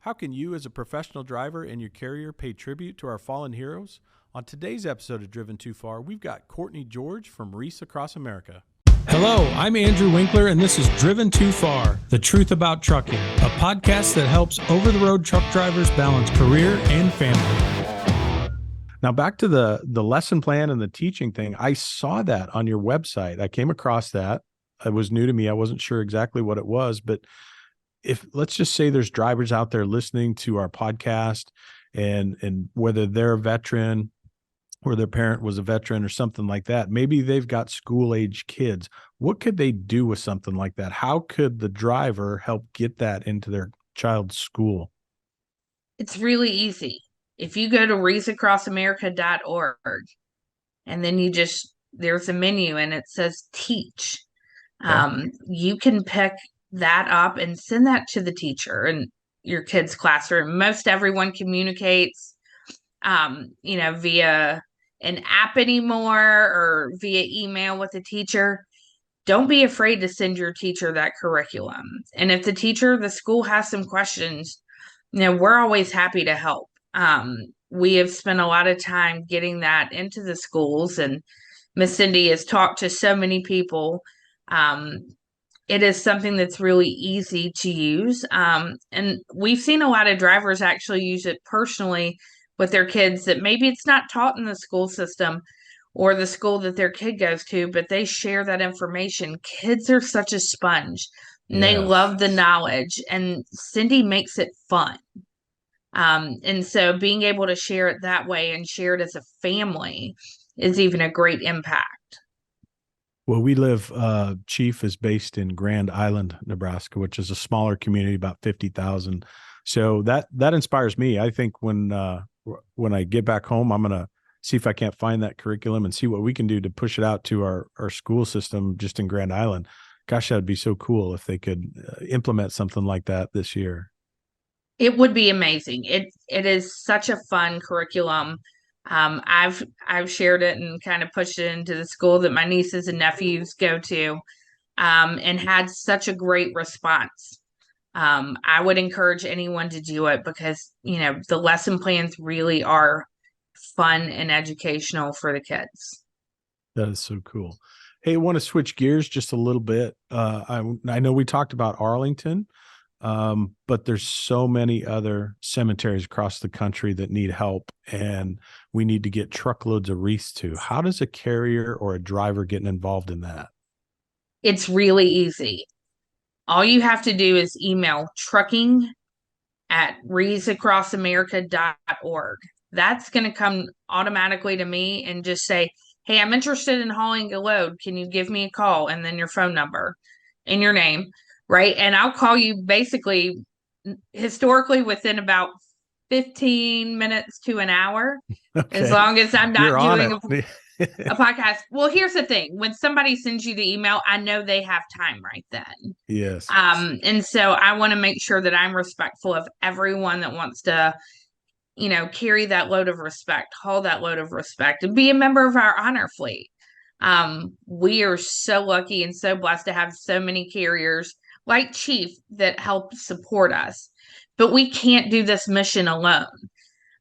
How can you, as a professional driver and your carrier, pay tribute to our fallen heroes? On today's episode of Driven Too Far, we've got Courtney George from Wreaths Across America. Hello, I'm Andrew Winkler, and this is Driven Too Far, the truth about trucking, a podcast that helps over-the-road truck drivers balance career and family. Now, back to the lesson plan and the teaching thing. I saw that on your website. I came across that. It was new to me. I wasn't sure exactly what it was, but if let's just say there's drivers out there listening to our podcast and whether they're a veteran or their parent was a veteran or something like that, maybe they've got school age kids. What could they do with something like that? How could the driver help get that into their child's school? It's really easy. If you go to wreathsacrossamerica.org and then there's a menu and it says teach. Okay. You can pick that up and send that to the teacher in your kid's classroom. Most everyone communicates, via an app anymore or via email with the teacher. Don't be afraid to send your teacher that curriculum. And if the school has some questions, we're always happy to help. We have spent a lot of time getting that into the schools, and Miss Cindy has talked to so many people. It is something that's really easy to use. And we've seen a lot of drivers actually use it personally with their kids that maybe it's not taught in the school system or the school that their kid goes to, but they share that information. Kids are such a sponge and They love the knowledge, and Cindy makes it fun. And so being able to share it that way and share it as a family is even a great impact. Well, we live, Chief is based in Grand Island, Nebraska, which is a smaller community, about 50,000. So that inspires me. I think when I get back home, I'm going to see if I can't find that curriculum and see what we can do to push it out to our school system just in Grand Island. Gosh, that'd be so cool if they could implement something like that this year. It would be amazing. It is such a fun curriculum. I've shared it and kind of pushed it into the school that my nieces and nephews go to, and had such a great response. I would encourage anyone to do it because, the lesson plans really are fun and educational for the kids. That is so cool. Hey, I want to switch gears just a little bit. I know we talked about Arlington, but there's so many other cemeteries across the country that need help, and we need to get truckloads of wreaths to. How does a carrier or a driver get involved in that? It's really easy. All you have to do is email trucking@wreathsacrossamerica.org. That's going to come automatically to me and just say, hey, I'm interested in hauling a load. Can you give me a call? And then your phone number and your name. Right. And I'll call you basically historically within about 15 minutes to an hour, okay, as long as I'm not doing a podcast. Well, here's the thing. When somebody sends you the email, I know they have time right then. Yes. And so I want to make sure that I'm respectful of everyone that wants to, carry that load of respect, haul that load of respect, and be a member of our honor fleet. We are so lucky and so blessed to have so many carriers like Chief that help support us, but we can't do this mission alone.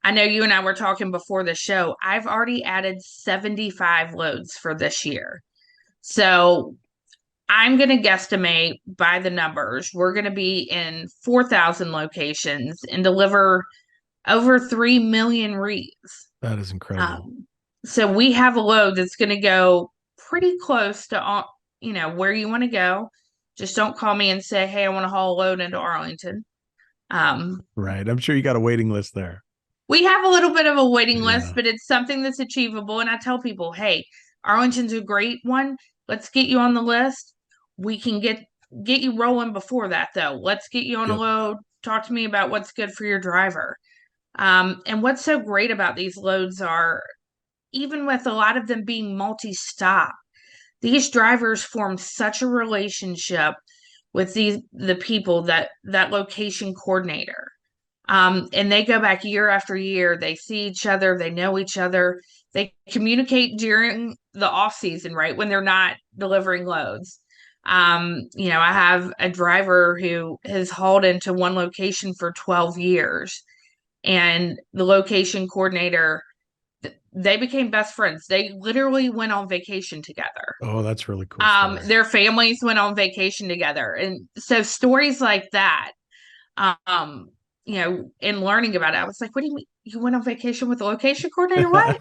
I know you and I were talking before the show. I've already added 75 loads for this year. So I'm going to guesstimate by the numbers. We're going to be in 4,000 locations and deliver over 3 million wreaths. That is incredible. So we have a load that's going to go pretty close to, where you want to go. Just don't call me and say, hey, I want to haul a load into Arlington. Right. I'm sure you got a waiting list there. We have a little bit of a waiting list, but it's something that's achievable. And I tell people, hey, Arlington's a great one. Let's get you on the list. We can get you rolling before that, though. Let's get you on a load. Talk to me about what's good for your driver. And what's so great about these loads are, even with a lot of them being multi-stop, these drivers form such a relationship with the people, that location coordinator. And they go back year after year. They see each other. They know each other. They communicate during the off season, right, when they're not delivering loads. I have a driver who has hauled into one location for 12 years, and the location coordinator, they became best friends. They literally went on vacation together. Oh, that's really cool story. Their families went on vacation together. And so stories like that, in learning about it, I was like, what do you mean you went on vacation with the location coordinator? What?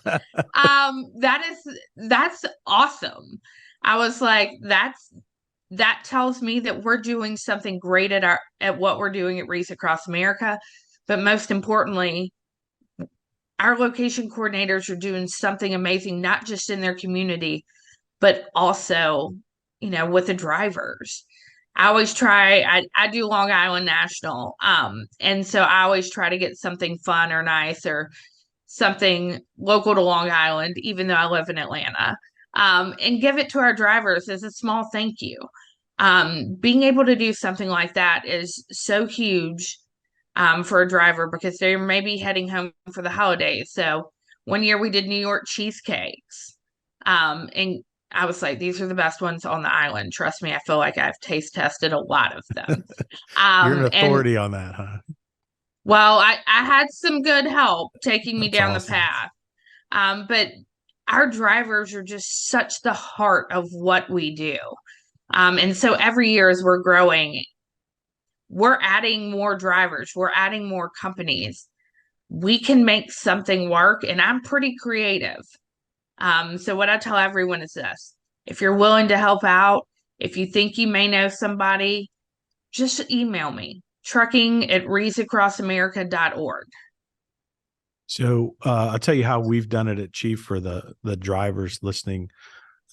That's awesome. I was like, that tells me that we're doing something great at what we're doing at Wreaths Across America. But most importantly, our location coordinators are doing something amazing, not just in their community, but also, with the drivers. I always try, I do Long Island National. And so I always try to get something fun or nice or something local to Long Island, even though I live in Atlanta, and give it to our drivers as a small thank you. Being able to do something like that is so huge for a driver because they may be heading home for the holidays. So one year we did New York cheesecakes. And I was like, these are the best ones on the island. Trust me, I feel like I've taste tested a lot of them. You're an And authority on that, huh? well, I had some good help taking me That's down awesome. the path. But our drivers are just such the heart of what we do. And so every year as we're growing, we're adding more drivers, we're adding more companies. We can make something work, and I'm pretty creative. So what I tell everyone is this: if you're willing to help out, if you think you may know somebody, just email me, trucking@wreathsacrossamerica.org. So I'll tell you how we've done it at Chief for the drivers listening.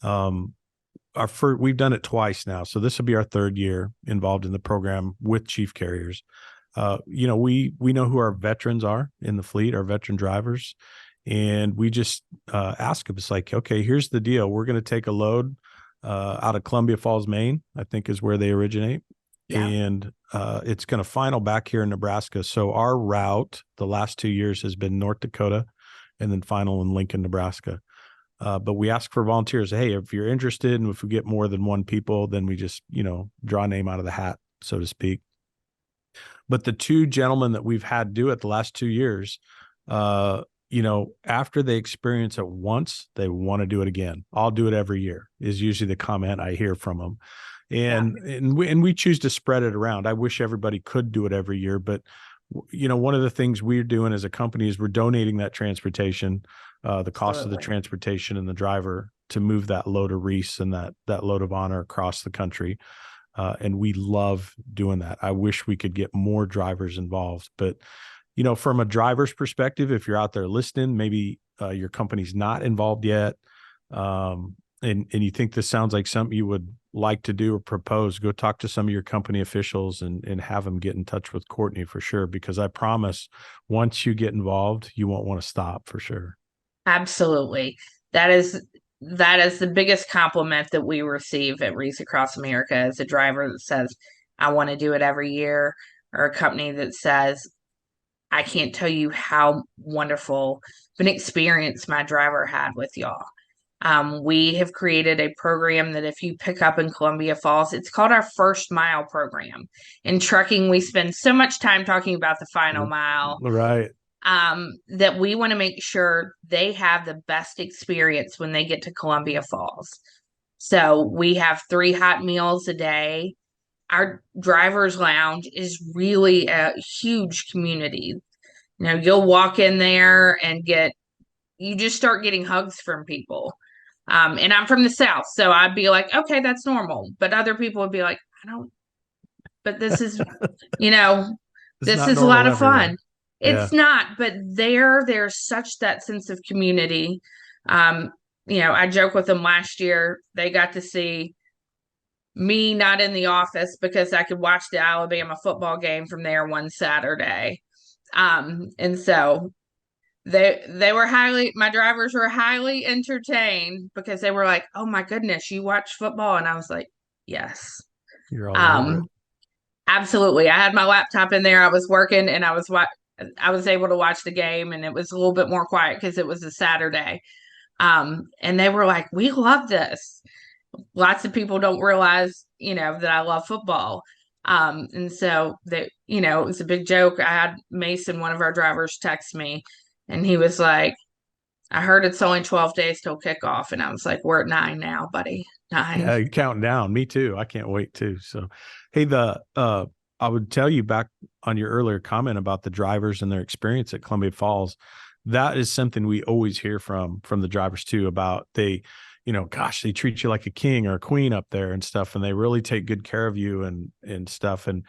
We've done it twice now, so this will be our third year involved in the program with Chief Carriers. We know who our veterans are in the fleet, our veteran drivers, and we just ask them. It's like, okay, here's the deal: we're going to take a load out of Columbia Falls, Maine, I think is where they originate. Yeah. And it's going to final back here in Nebraska. So our route the last 2 years has been North Dakota and then final in Lincoln, Nebraska. But we ask for volunteers. Hey, if you're interested, and if we get more than one people, then we just, draw a name out of the hat, so to speak. But the two gentlemen that we've had do it the last 2 years, after they experience it once, they want to do it again. I'll do it every year is usually the comment I hear from them. And we choose to spread it around. I wish everybody could do it every year, but one of the things we're doing as a company is we're donating that transportation, the cost of the transportation and the driver to move that load of Wreaths and that load of honor across the country. And we love doing that. I wish we could get more drivers involved, but from a driver's perspective, if you're out there listening, maybe your company's not involved yet, and you think this sounds like something you would like to do or propose, go talk to some of your company officials and have them get in touch with Courtney for sure, because I promise once you get involved, you won't want to stop for sure. Absolutely. That is the biggest compliment that we receive at Wreaths Across America, as a driver that says, I want to do it every year, or a company that says, I can't tell you how wonderful of an experience my driver had with y'all. We have created a program that if you pick up in Columbia Falls, it's called our First Mile program. In trucking, we spend so much time talking about the final mile. Right. That we want to make sure they have the best experience when they get to Columbia Falls. So we have 3 hot meals a day. Our driver's lounge is really a huge community. You'll walk in there and you just start getting hugs from people. And I'm from the South, so I'd be like, okay, that's normal. But other people would be like, but this is, this is a lot of fun. It's not, but there's such that sense of community. I joke with them last year, they got to see me not in the office because I could watch the Alabama football game from there one Saturday. And so my drivers were highly entertained because they were like, oh my goodness, you watch football? And I was like, yes. You're all over it. Absolutely. I had my laptop in there. I was working and I was able to watch the game, and it was a little bit more quiet because it was a Saturday. And they were like, we love this. lots of people don't realize, that I love football. And so that, it was a big joke. I had Mason, one of our drivers, text me, and he was like, I heard it's only 12 days till kickoff. And I was like, we're at 9 now, buddy. 9. Yeah, you're counting down. Me too. I can't wait too. So, hey, I would tell you back on your earlier comment about the drivers and their experience at Columbia Falls. That is something we always hear from the drivers too, about they, gosh, they treat you like a king or a queen up there and stuff, and they really take good care of you and stuff. And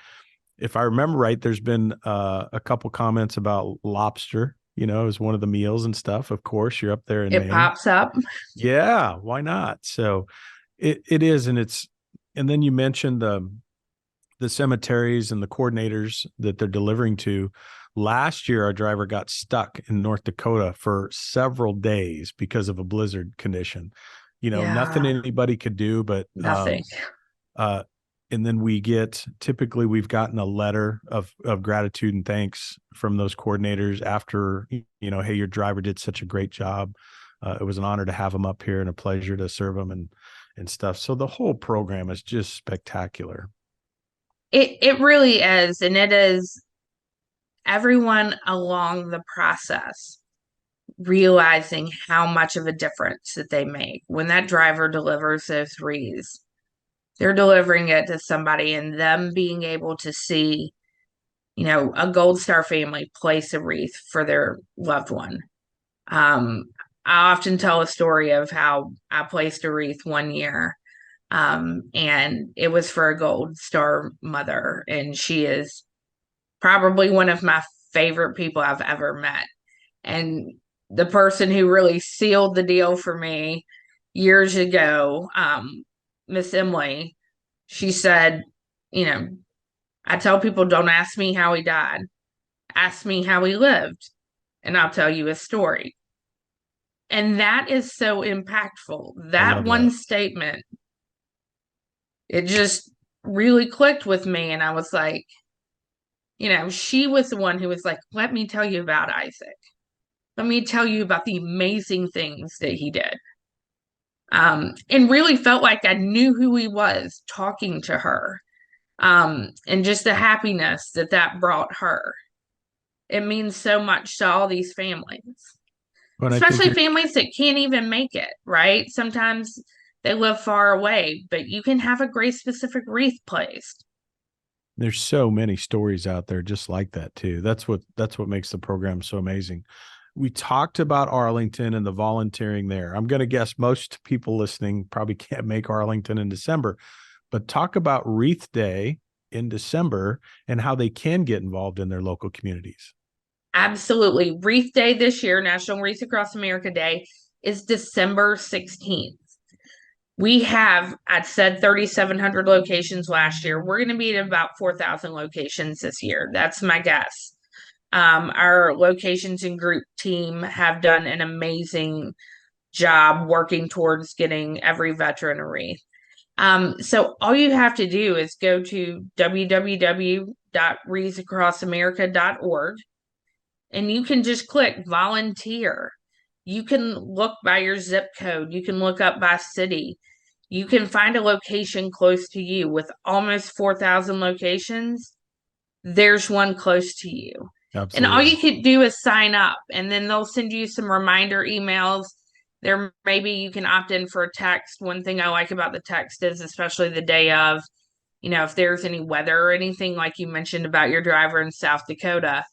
if I remember right, there's been a couple comments about lobster, as one of the meals and stuff. Of course, you're up there in It Maine. pops up. Yeah, why not? So it is, and then you mentioned the cemeteries and the coordinators that they're delivering to. Last year, our driver got stuck in North Dakota for several days because of a blizzard condition. Nothing Yeah. anybody could do, but Nothing. And then typically we've gotten a letter of gratitude and thanks from those coordinators after, hey, your driver did such a great job. It was an honor to have him up here and a pleasure to serve him and stuff. So the whole program is just spectacular. It really is. And it is everyone along the process realizing how much of a difference that they make. When that driver delivers those wreaths, they're delivering it to somebody, and them being able to see, a Gold Star family place a wreath for their loved one. I often tell a story of how I placed a wreath one year, and it was for a Gold Star mother, and she is probably one of my favorite people I've ever met. And the person who really sealed the deal for me years ago, Miss Emily, she said, I tell people, don't ask me how he died. Ask me how he lived, and I'll tell you his story. And that is so impactful. That one statement, it just really clicked with me. And I was like, she was the one who was like, let me tell you about Isaac. Let me tell you about the amazing things that he did. And really felt like I knew who he was talking to her. And just the happiness that brought her. It means so much to all these families, especially families that can't even make it, right? Sometimes they live far away, but you can have a great specific wreath placed. There's so many stories out there just like that too. That's what makes the program so amazing. We talked about Arlington and the volunteering there. I'm going to guess most people listening probably can't make Arlington in December, but talk about Wreath Day in December and how they can get involved in their local communities. Absolutely. Wreath Day this year, National Wreaths Across America Day, is December 16th. We have, I'd said 3,700 locations last year. We're going to be at about 4,000 locations this year. That's my guess. Our locations and group team have done an amazing job working towards getting every veteran a wreath. So all you have to do is go to www.wreathsacrossamerica.org, and you can just click volunteer. You can look by your zip code. You can look up by city. You can find a location close to you. With almost 4,000 locations, there's one close to you. Absolutely. And all you could do is sign up, and then they'll send you some reminder emails. There, maybe you can opt in for a text. One thing I like about the text is, especially the day of, if there's any weather or anything like you mentioned about your driver in South Dakota,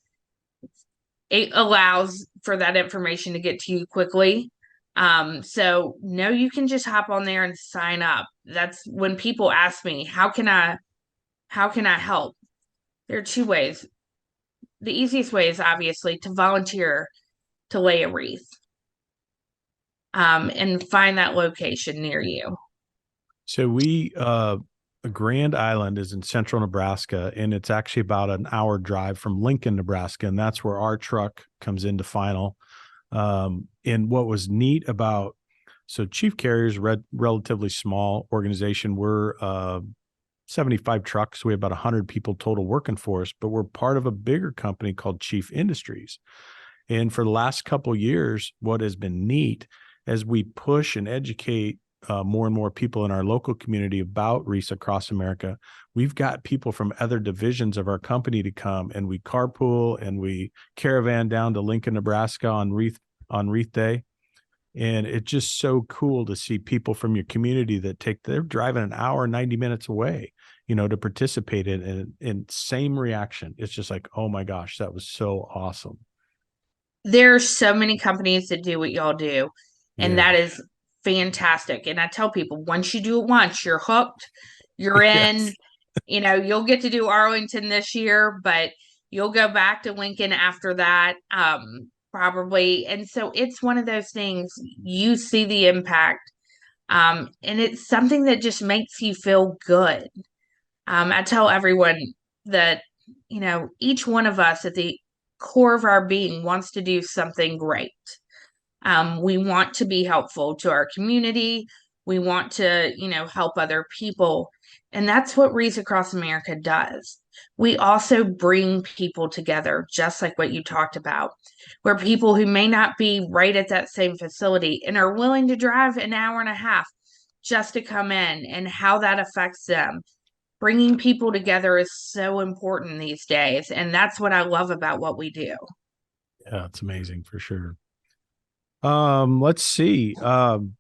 it allows for that information to get to you quickly. So no, you can just hop on there and sign up. That's when people ask me, how can I help? There are two ways. The easiest way is obviously to volunteer to lay a wreath, and find that location near you. So Grand Island is in central Nebraska, and it's actually about an hour drive from Lincoln, Nebraska. And that's where our truck comes into final. And what was neat about, so Chief Carrier's relatively small organization. We're 75 trucks. We have about 100 people total working for us, but we're part of a bigger company called Chief Industries. And for the last couple of years, what has been neat as we push and educate more and more people in our local community about Wreaths Across America, we've got people from other divisions of our company to come, and we carpool and we caravan down to Lincoln, Nebraska on Wreath Day. And it's just so cool to see people from your community they're driving an hour, 90 minutes away, to participate in same reaction. It's just like, oh my gosh, that was so awesome. There's so many companies that do what y'all do, and Yeah. that is fantastic. And I tell people, once you do it once, you're hooked, you're in. Yes. You'll get to do Arlington this year, but you'll go back to Lincoln after that, probably. And so it's one of those things, you see the impact, and it's something that just makes you feel good. I tell everyone that, each one of us at the core of our being wants to do something great. We want to be helpful to our community. We want to, help other people. And that's what Wreaths Across America does. We also bring people together, just like what you talked about, where people who may not be right at that same facility and are willing to drive an hour and a half just to come in, and how that affects them. Bringing people together is so important these days. And that's what I love about what we do. Yeah, it's amazing for sure. Let's see. One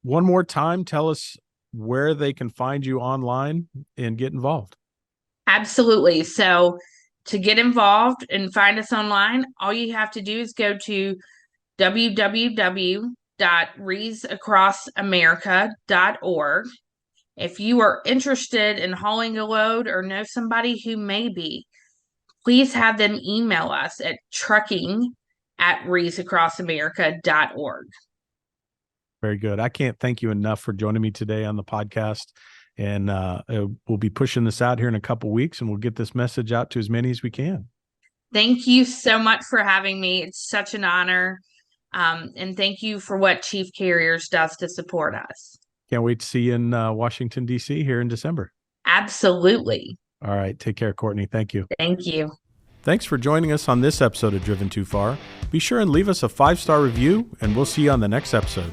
more time, tell us where they can find you online and get involved. Absolutely. So to get involved and find us online, all you have to do is go to www.wreathsacrossamerica.org. If you are interested in hauling a load or know somebody who may be, please have them email us at trucking@wreathsacrossamerica.org. Very good. I can't thank you enough for joining me today on the podcast. And we'll be pushing this out here in a couple weeks, and we'll get this message out to as many as we can. Thank you so much for having me. It's such an honor. And thank you for what Chief Carriers does to support us. Can't wait to see you in Washington, D.C. here in December. Absolutely. All right. Take care, Courtney. Thank you. Thank you. Thanks for joining us on this episode of Driven Too Far. Be sure and leave us a 5-star review, and we'll see you on the next episode.